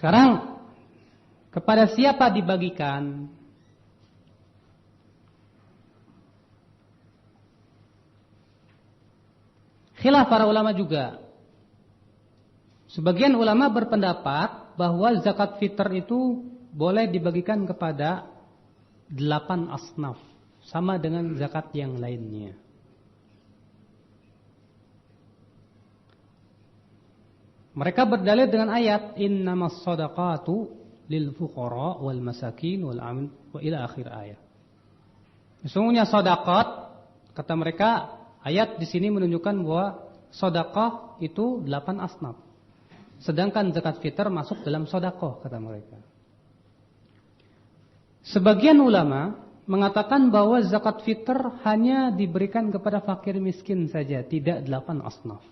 Sekarang kepada siapa dibagikan? Khilaf para ulama juga. Sebagian ulama berpendapat bahwa zakat fitr itu boleh dibagikan kepada 8 asnaf, sama dengan zakat yang lainnya. Mereka berdalil dengan ayat innamas shadaqatu lil fuqara wal masakin wal amin wa ila akhir ayat. Sesungguhnya sedekah, kata mereka, ayat di sini menunjukkan bahwa sedekah itu 8 asnaf. Sedangkan zakat fitr masuk dalam sedekah, kata mereka. Sebagian ulama mengatakan bahwa zakat fitr hanya diberikan kepada fakir miskin saja, tidak 8 asnaf.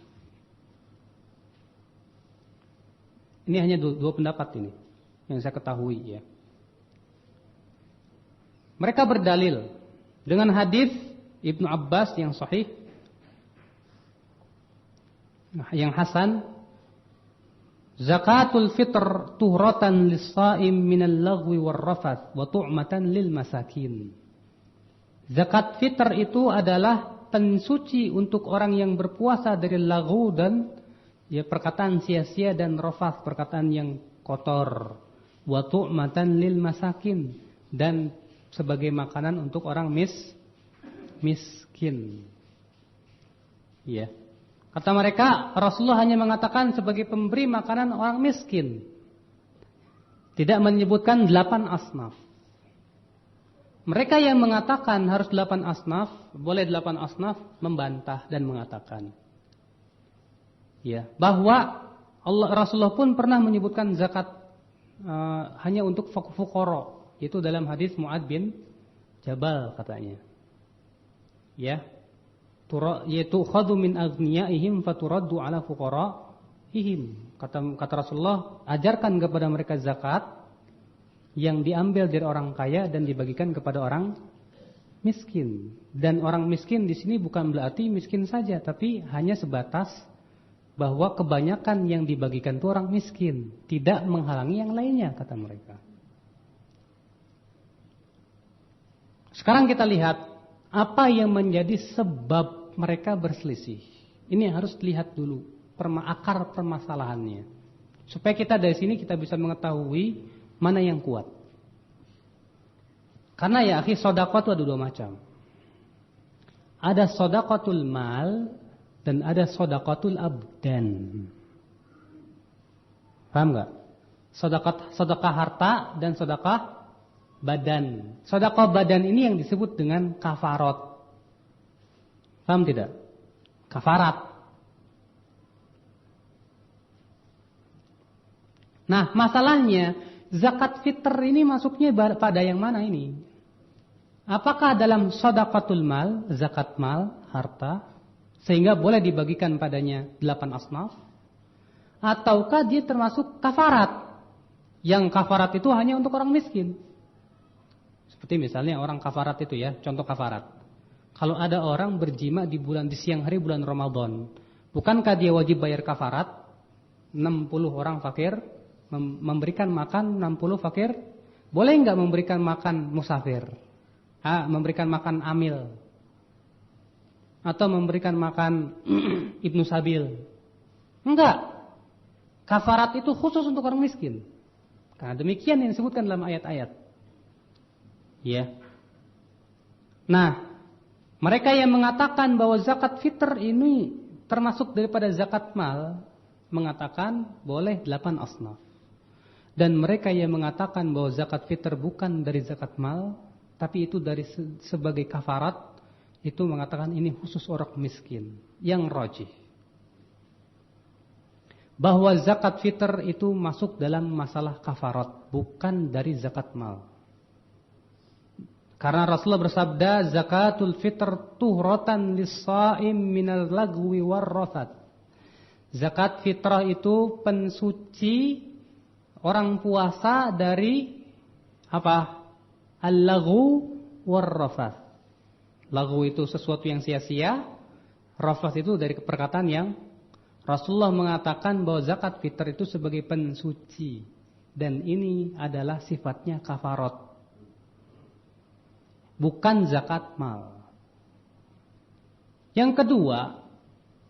Ini hanya dua pendapat ini yang saya ketahui ya. Mereka berdalil dengan hadis Ibnu Abbas yang sahih, yang hasan, zakatul fitr tuhratan lis-shaim minal lagwi war-rafath wa tu'matan lil masakin. Zakat fitr itu adalah pensuci untuk orang yang berpuasa dari laghu dan perkataan sia-sia dan rafath, perkataan yang kotor. Wa tu'matan lil masakin, dan sebagai makanan untuk orang miskin. Ya. Kata mereka, Rasulullah hanya mengatakan sebagai pemberi makanan orang miskin. Tidak menyebutkan 8 asnaf. Mereka yang mengatakan harus 8 asnaf, boleh 8 asnaf, membantah dan mengatakan ya, bahwa Rasulullah pun pernah menyebutkan zakat hanya untuk fuqara, itu dalam hadis Mu'adz bin Jabal katanya. Ya. Yaitu khadhu min aghniyaihim faturaddu ala fuqaraihim. Kata Rasulullah, ajarkan kepada mereka zakat yang diambil dari orang kaya dan dibagikan kepada orang miskin. Dan orang miskin di sini bukan berarti miskin saja, tapi hanya sebatas bahwa kebanyakan yang dibagikan itu orang miskin, tidak menghalangi yang lainnya, kata mereka. Sekarang kita lihat apa yang menjadi sebab mereka berselisih. Ini harus dilihat dulu akar permasalahannya, supaya kita dari sini kita bisa mengetahui mana yang kuat. Karena ya akhi, sedekah itu ada 2 macam. Ada sedaqatul mal dan ada sedaqatul abdan. Paham enggak? Sedekah harta dan sedekah badan. Sedekah badan ini yang disebut dengan kafarat. Paham tidak? Kafarat. Nah, masalahnya zakat fitr ini masuknya pada yang mana ini? Apakah dalam sedaqatul mal, zakat mal, harta, sehingga boleh dibagikan padanya 8 asnaf? Ataukah dia termasuk kafarat? Yang kafarat itu hanya untuk orang miskin. Seperti misalnya orang kafarat itu ya, contoh kafarat. Kalau ada orang berjima di siang hari bulan Ramadan, bukankah dia wajib bayar kafarat? 60 orang fakir, memberikan makan 60 fakir? Boleh enggak memberikan makan musafir? Memberikan makan amil? Atau memberikan makan ibnu sabil? Enggak. Kafarat itu khusus untuk orang miskin. Karena demikian yang disebutkan dalam ayat-ayat. Ya. Nah, mereka yang mengatakan bahwa zakat fitr ini termasuk daripada zakat mal, mengatakan boleh 8 asnaf. Dan mereka yang mengatakan bahwa zakat fitr bukan dari zakat mal, tapi itu dari sebagai kafarat, itu mengatakan ini khusus orang miskin. Yang rajih, bahwa zakat fitr itu masuk dalam masalah kafarat, bukan dari zakat mal. Karena Rasulullah bersabda, zakatul fitr tuhratan lis-shaim minal lagwi war-rafath. Zakat fitrah itu pensuci orang puasa dari apa? Al-laghu war-rafath. Laghu itu sesuatu yang sia-sia, rafath itu dari perkataan yang Rasulullah mengatakan bahwa zakat fitr itu sebagai pensuci. Dan ini adalah sifatnya kafarat, bukan zakat mal. Yang kedua,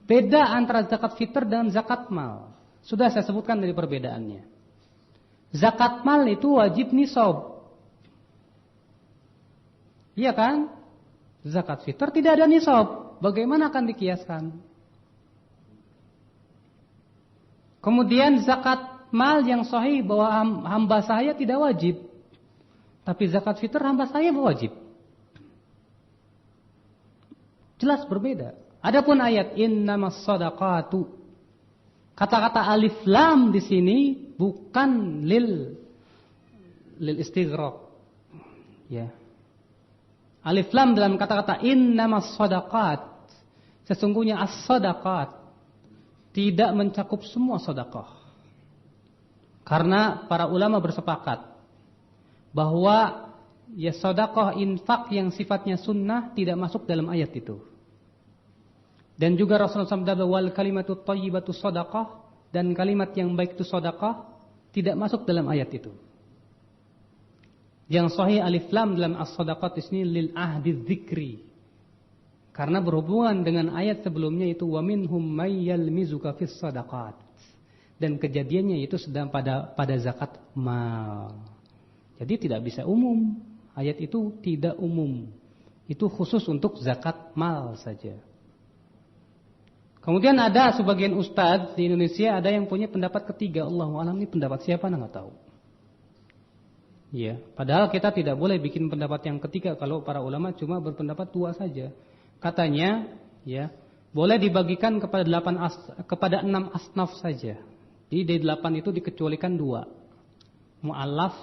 beda antara zakat fitr dan zakat mal. Sudah saya sebutkan dari perbedaannya. Zakat mal itu wajib nisab. Iya kan? Zakat fitr tidak ada nisab. Bagaimana akan dikiaskan? Kemudian zakat mal yang sahih bahwa hamba saya tidak wajib. Tapi zakat fitr hamba saya wajib. Jelas berbeda. Adapun ayat innamas shadaqatu, kata-kata alif lam di sini bukan lil istighraq. Ya. Alif lam dalam kata-kata innamas shadaqat, sesungguhnya as-shadaqat tidak mencakup semua sedekah. Karena para ulama bersepakat bahwa ya sedekah infak yang sifatnya sunnah tidak masuk dalam ayat itu. Dan juga Rasulullah SAW wal kalimatu thayyibatu shadaqah, dan kalimat yang baik itu sedekah tidak masuk dalam ayat itu. Yang sahih alif lam dalam as-shadaqat di sini lil ahdi dzikri. Karena berhubungan dengan ayat sebelumnya itu wa minhum may yalmizuka fis shadaqat. Dan kejadiannya itu sedang pada zakat mal. Jadi tidak bisa umum. Ayat itu tidak umum. Itu khusus untuk zakat mal saja. Kemudian ada sebagian ustadz di Indonesia ada yang punya pendapat ketiga. Allahu a'lam, ini pendapat siapa enggak tahu. Ya, padahal kita tidak boleh bikin pendapat yang ketiga kalau para ulama cuma berpendapat dua saja. Katanya, ya, boleh dibagikan kepada 6 asnaf saja. Jadi dari 8 itu dikecualikan 2. Mu'allaf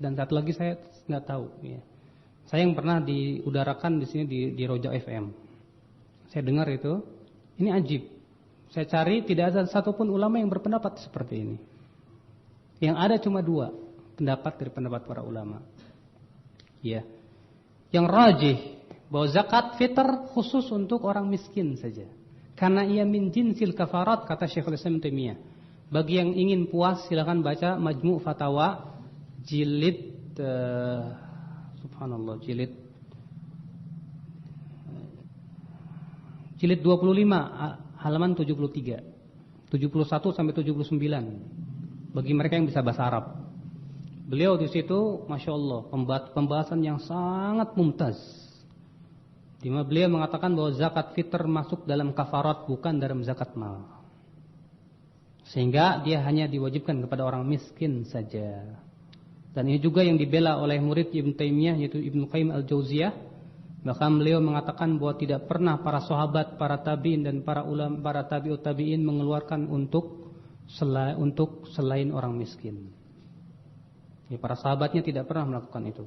dan satu lagi saya enggak tahu, ya. Saya yang pernah diudarakan di sini di Roja FM. Saya dengar itu. Ini ajib. Saya cari tidak ada satupun ulama yang berpendapat seperti ini. Yang ada cuma 2 pendapat dari pendapat para ulama. Ya. Yang rajih bahwa zakat fitr khusus untuk orang miskin saja. Karena ia min jinsil kafarat, kata Syekhul Islam Taimiyah. Bagi yang ingin puas silakan baca Majmu' Fatawa jilid subhanallah jilid 25 halaman 73, 71 sampai 79. Bagi mereka yang bisa bahasa Arab. Beliau di situ Masya Allah pembahasan yang sangat mumtaz. Di mana beliau mengatakan bahwa zakat fitr masuk dalam kafarat, bukan dalam zakat mal. Sehingga dia hanya diwajibkan kepada orang miskin saja. Dan ini juga yang dibela oleh murid Ibn Taimiyah, yaitu Ibn Qayyim Al-Jauziyah. Bahkan beliau mengatakan bahwa tidak pernah para sahabat, para tabi'in dan para ulama, para tabi'ut tabi'in mengeluarkan untuk selain orang miskin. Ya, para sahabatnya tidak pernah melakukan itu.